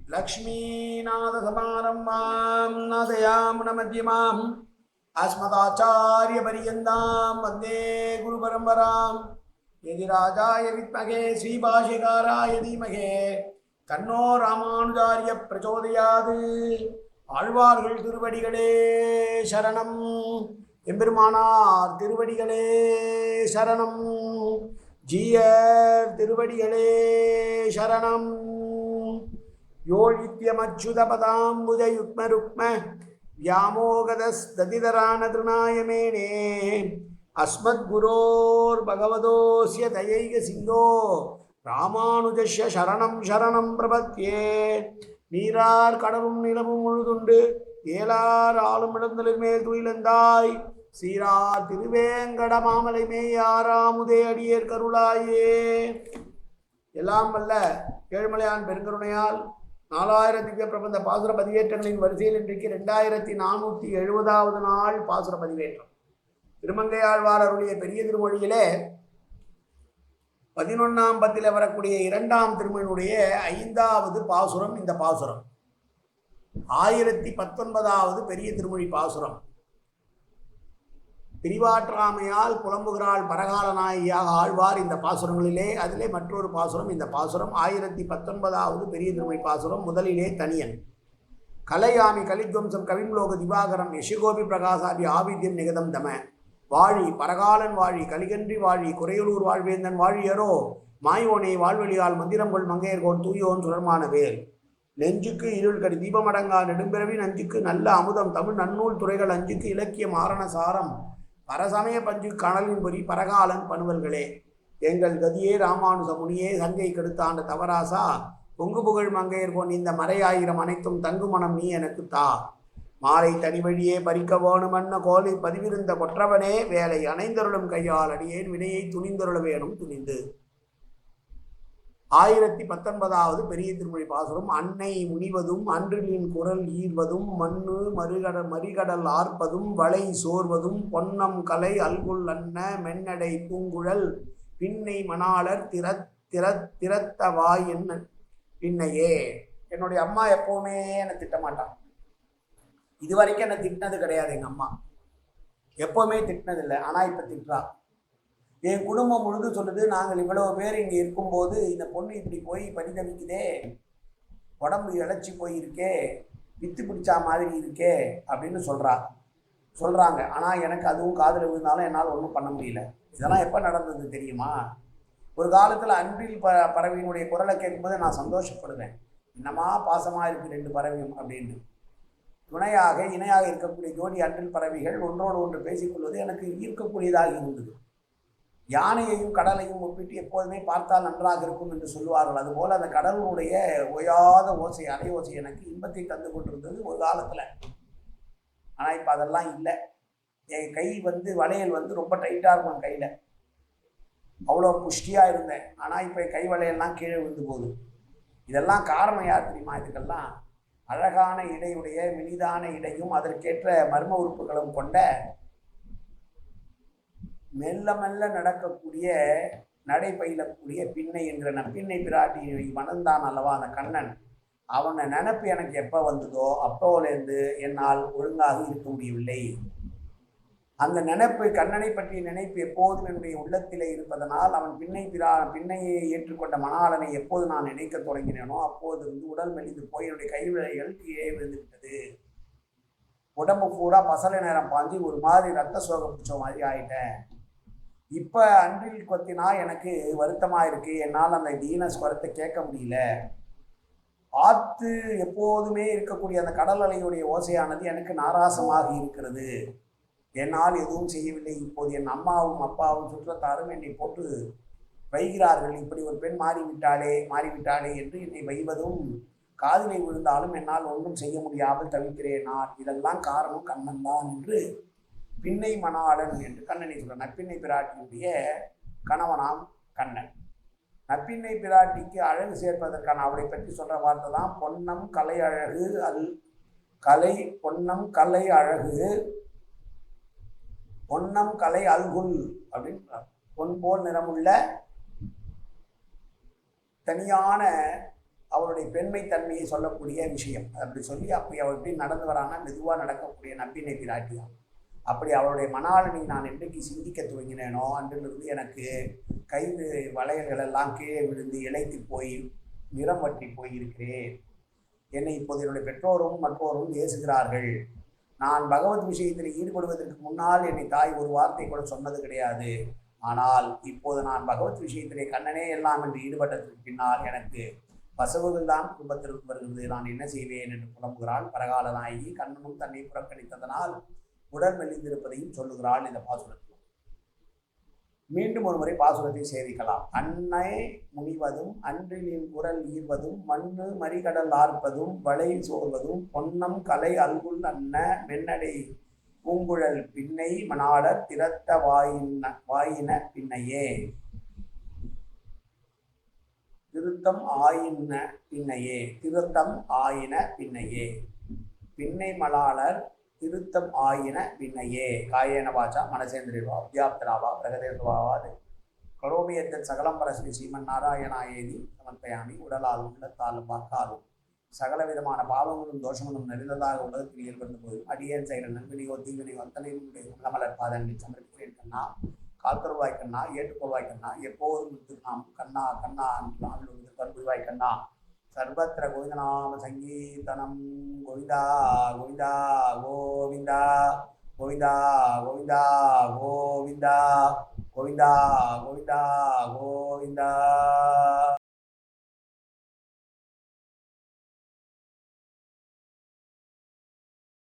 लक्ष्मीनाथसमारम्भां नादयामुनमध्यमाम् अस्मदाचार्यपर्यन्तां वन्दे गुरुपरम्परां यदिराजाय विद्महे श्रीभाष्यकाराय धीमहि तन्नो रामानुजार्य प्रचोदयात् ஆழ்வார்கள் திருவடிகளே சரணம் எம்பெருமானார் திருவடிகளே சரணம் ஜீயர் திருவடிகளே சரணம் योनित्यमच्युतपदाम्बुजयुग्मरुक्म व्यामोगदस्तदितरानतृणायमेने अस्मद्गुरोर्भगवतोऽस्य दयैकसिन्धो रामानुजस्य शरणं शरणं प्रपद्ये நீரார் கடலும் நிலமும் முழுதுண்டு ஏலார் ஆளும் இடந்தலில் மேல் துயிலந்தாய் சீரார் திருவேங்கட மாமலை மேயாராமுதே அடியேற் கருளாயே. எல்லாம் வல்ல ஏழுமலையான் பெருங்கருணையால் 4000 திவ்ய பிரபந்த பாசுர பதிவேற்றங்களின் வரிசையில் இன்றைக்கு 2470வது நாள் பாசுர பதிவேற்றம். திருமங்கையாழ்வார் அருளிய பெரிய திருமொழியிலே 11ஆம் பத்தில வரக்கூடிய 2ஆம் திருமொழியுடைய 5வது பாசுரம் இந்த பாசுரம். 1019வது பெரிய திருமொழி பாசுரம். பிரிவாற்றாமையால் புலம்புகிறாள் பரகால நாயகியாக ஆழ்வார் இந்த பாசுரங்களிலே. அதிலே மற்றொரு பாசுரம் இந்த பாசுரம் 1019வது பெரிய திருமொழி பாசுரம். முதலிலே தனியன் கலையாமி கலித்வம்சம் கவிம்லோக திவாகரம் யசிகோபி பிரகாசாபி ஆவித்யம் நிகதம் தம வாழி பரகாலன் வாழி கலிகன்றி வாழி குறையுளூர் வாழ்வேந்தன் வாழியரோ மாயோனை வாழ்வழியால் மந்திரங்கொள் மங்கையர்கோன் தூயோன் சுரமான வேல் நெஞ்சுக்கு இருள் கடி தீபமடங்கா நெடும்பிறவி நஞ்சுக்கு நல்ல அமுதம் தமிழ் நன்னூல் துறைகள் அஞ்சுக்கு இலக்கியம் ஆரண சாரம் பரசமய பஞ்சு கணலின் பொறி பரகாலன் பணுவல்களே எங்கள் கதியே ராமானுச முனியே சங்கை கெடுத்தாண்ட தவராசா பொங்கு புகழ் மங்கையர்கோன் இந்த மறையாயிரம் அனைத்தும் தங்குமணம் நீ எனக்கு தா மாலை தனி வழியே பறிக்க வேணுமன்ன கோலை பதிவிருந்த கொற்றவனே வேலை அணைந்தருளும் கையால் அடியேன் வினையை துணிந்தருள வேணும் துணிந்து. 1019வது பெரிய திருமொழி பாசுரம். அன்னை முனிவதும் அன்றிலின் குரல் ஈர்வதும் மண்ணு மறிகடல் ஆர்ப்பதும் வளை சோர்வதும் பொன்னம் கலை அல்குல் அன்ன மென்னடை பூங்குழல் பின்னை மணாளர் திறத்த வாய் என்ன பின்னையே. என்னுடைய அம்மா எப்பவுமே என்னை திட்டமாட்டான். இது வரைக்கும் என்னை திட்டினது கிடையாது. எங்கள் அம்மா எப்போவுமே திட்டினதில்லை. ஆனால் இப்போ திட்டுறா. என் குடும்பம் முழுது சொல்லுது, நாங்கள் இவ்வளவு பேர் இங்கே இருக்கும்போது இந்த பொண்ணு இப்படி போய் பரிதவிக்குதே, உடம்பு இழைச்சி போயிருக்கே, வித்து பிடிச்சா மாதிரி இருக்கே அப்படின்னு சொல்கிறாங்க. ஆனால் எனக்கு அதுவும் காதில் விழுந்தாலும் என்னால் ஒன்றும் பண்ண முடியல. இதெல்லாம் எப்போ நடந்தது தெரியுமா? ஒரு காலத்தில் அன்பில் பறவையினுடைய குரலை கேட்கும்போது நான் சந்தோஷப்படுவேன். என்னமா பாசமாக இருக்குது 2 பறவையும் அப்படின்னு. இணையாக இருக்கக்கூடிய ஜோடி அன்றில் பறவைகள் ஒன்றோடு ஒன்று பேசிக்கொள்வது எனக்கு ஈர்க்கக்கூடியதாக இருந்தது. யானையையும் கடலையும் ஒப்பிட்டு எப்போதுமே பார்த்தால் நன்றாக இருக்கும் என்று சொல்லுவார்கள். அதுபோல் அந்த கடலுடைய ஓயாத ஓசை, அலை ஓசை எனக்கு இன்பத்தை தந்து கொண்டிருந்தது ஒரு காலத்தில். ஆனால் இப்போ அதெல்லாம் இல்லை. என் கை வளையல் ரொம்ப டைட்டாக இருக்கும் கையில். அவ்வளோ புஷ்டியாக இருந்தேன். ஆனால் இப்போ கை வளையல்லாம் கீழே விழுந்து போகுது. இதெல்லாம் காரணம் யார் தெரியுமா? இதுக்கெல்லாம் அழகான இடையுடைய மெலிதான இடையும் அதற்கேற்ற மர்ம உறுப்புகளும் கொண்ட மெல்ல மெல்ல நடக்கக்கூடிய நடை பயிலக்கூடிய பின்னை என்கிற நப்பின்னை பிராட்டி மணந்தான் அல்லவா அந்த கண்ணன். அவனை நினைப்பு எனக்கு எப்போ வந்ததோ அப்போலேருந்து என்னால் ஒழுங்காக இருக்க முடியவில்லை. அந்த நினைப்பு, கண்ணனை பற்றிய நினைப்பு எப்போதும் என்னுடைய உள்ளத்திலே இருப்பதனால் அவன் பின்னையை ஏற்றுக்கொண்ட மணாளனை எப்போது நான் நினைக்க தொடங்கினேனோ அப்போது இருந்து உடல் மெலிந்து போய் என்னுடைய கைவிளைகள் கீழே விழுந்துவிட்டது. உடம்பு பூரா பசலை நேரம் பாஞ்சி ஒரு மாதிரி ரத்த சோகம் பிடிச்ச மாதிரி ஆயிட்டேன். இப்போ அன்றில் கொத்தினா எனக்கு வருத்தமாக இருக்கு. என்னால் அந்த தீனஸ்வரத்தை கேட்க முடியல. ஆற்று எப்போதுமே இருக்கக்கூடிய அந்த கடல் அலையுடைய ஓசையானது எனக்கு நாராசமாக இருக்கிறது. என்னால் எதுவும் செய்யவில்லை. இப்போது என் அம்மாவும் அப்பாவும் சுற்றத்தாரும் என்னை போட்டு வைகிறார்கள். இப்படி ஒரு பெண் மாறிவிட்டாளே என்று என்னை வைவதும் காதிலை விழுந்தாலும் என்னால் ஒன்றும் செய்ய முடியாமல் தவிக்கிறேன் நான். இதெல்லாம் காரணம் கண்ணன் தான் என்று பின்னை மணாளன் என்று கண்ணனை சொல்கிறார். நப்பின்னை பிராட்டியுடைய கணவனாம் கண்ணன். நப்பின்னை பிராட்டிக்கு அழகு சேர்ப்பதற்கான அவளை பற்றி சொல்கிற வார்த்தை தான் பொன்னம் கலை அழகு பொன்னம் கலை அழகு பொன்னம் கலை அல்குல் அப்படின்னு பொன் போல் நிறமுள்ள தனியான அவளுடைய பெண்மை தன்மையை சொல்லக்கூடிய விஷயம். அப்படி சொல்லி அப்படி அவள் எப்படி நடந்து வரான்னா மெதுவாக நடக்கக்கூடிய நம்பினை பிராட்டியாம். அப்படி அவளுடைய மணாளனை நான் என்றைக்கு சிந்திக்க துவங்கினேனோ அன்றிலிருந்து எனக்கு கை வளையல்கள் எல்லாம் கீழே விழுந்து இழைத்து போய் நிறம் வற்றி போயிருக்கிறேன். என்னை இப்போது என்னுடைய பெற்றோரும் மற்றோரும் ஏசுகிறார்கள். நான் பகவத் விஷயத்தில் ஈடுபடுவதற்கு முன்னால் என்னை தாய் ஒரு வார்த்தை கூட சொன்னது கிடையாது. ஆனால் இப்போது நான் பகவத் விஷயத்திலே கண்ணனே எல்லாம் என்று ஈடுபட்டதற்கு பின்னால் எனக்கு பசவுகள் தான் குடும்பத்திற்கு வருகிறது. நான் என்ன செய்வேன் என்று புலம்புகிறாள் பரகால நாயகி. கண்ணனும் தன்னை புறக்கணித்ததனால் உடல் மெலிந்திருப்பதையும் சொல்லுகிறாள் இந்த பாசுரத்தில். மீண்டும் ஒரு முறை பாசுரத்தை சேவிக்கலாம். அன்னை முனிவதும் அன்றிலின் குரல் ஈர்வதும் மண்ணு மறிகடல் ஆர்ப்பதும் வளை சோர்வதும் பொன்னம் கலை அல்குல் அன்ன மென்னடை பூங்குழல் பின்னை மணாளர் திறத்த வாயின பின்னையே. திருத்தம் ஆயின பின்னையே. திருத்தம் ஆயின பின்னையே. பின்னை மணாளர் திருத்தம் ஆயின பின்னையே. காயேன வாச்சா மனசேந்திரிவா வித்யாப்தராவா பிரகதேசுவாவாது கரோமியத்தன் சகலம் பரஸ்மி ஸ்ரீமன் நாராயணாயேதி சமர்ப்பயாமி. உடலால் உள்ளத்தாலும் வாக்காலும் சகல விதமான பாவங்களும் தோஷங்களும் நிறைந்ததாக உலகத்தில் ஏற்படுத்த போதும் அடியேன் செய்கிற நன்மையோ தீவினையோ அத்தனையினுடைய உள்ளமலர் பாதங்களில் சமர்ப்பிக்கிறேன் கண்ணா. காத்தருவாய் கண்ணா, ஏற்றுக்கொள்வாய் கண்ணா, எப்போதும் நாம் கண்ணா கண்ணா என்று கருவாய் கண்ணா. சர்வத்திர கோவிந்தநாம சங்கீர்த்தனம். கோவிந்தா கோவிந்தா கோவிந்தா கோவிந்தா கோவிந்தா கோவிந்தா கோவிந்தா கோவிந்தா கோவிந்தா.